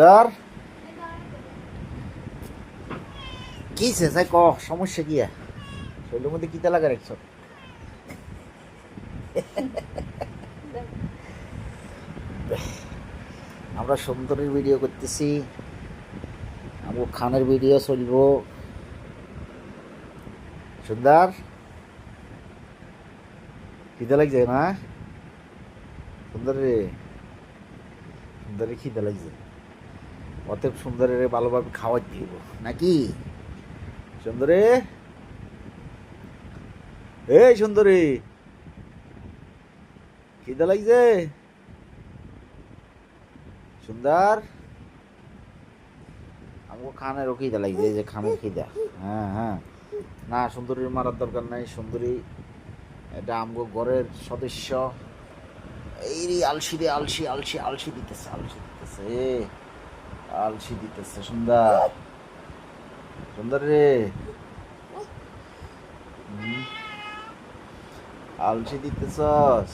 সুন্দর কি চাই ক সমস্যা কি শরীরের মধ্যে কিতা লাগা রাখছ আমরা সুন্দরের ভিডিও করতেছি আমগো খানের ভিডিও চলব সুন্দর খিদে লাগছে না সুন্দরে সুন্দরে খিদে লাগছে অতএব সুন্দরের ভালোভাবে খাওয়াই দিব নাকি সুন্দরে এই সুন্দরী খিদে লাগছে সুন্দর আমাকে খানেরও খিদে লাগছে এই যে খানের খিদা হ্যাঁ হ্যাঁ না সুন্দরীর মারার দরকার নাই সুন্দরী এটা আমগো ঘরের সদস্য এই রে আলসি রে আলসি আলসি আলসি দিতেছে আলসি দিতেছে সুন্দর সুন্দর রে আলসি দিতেছস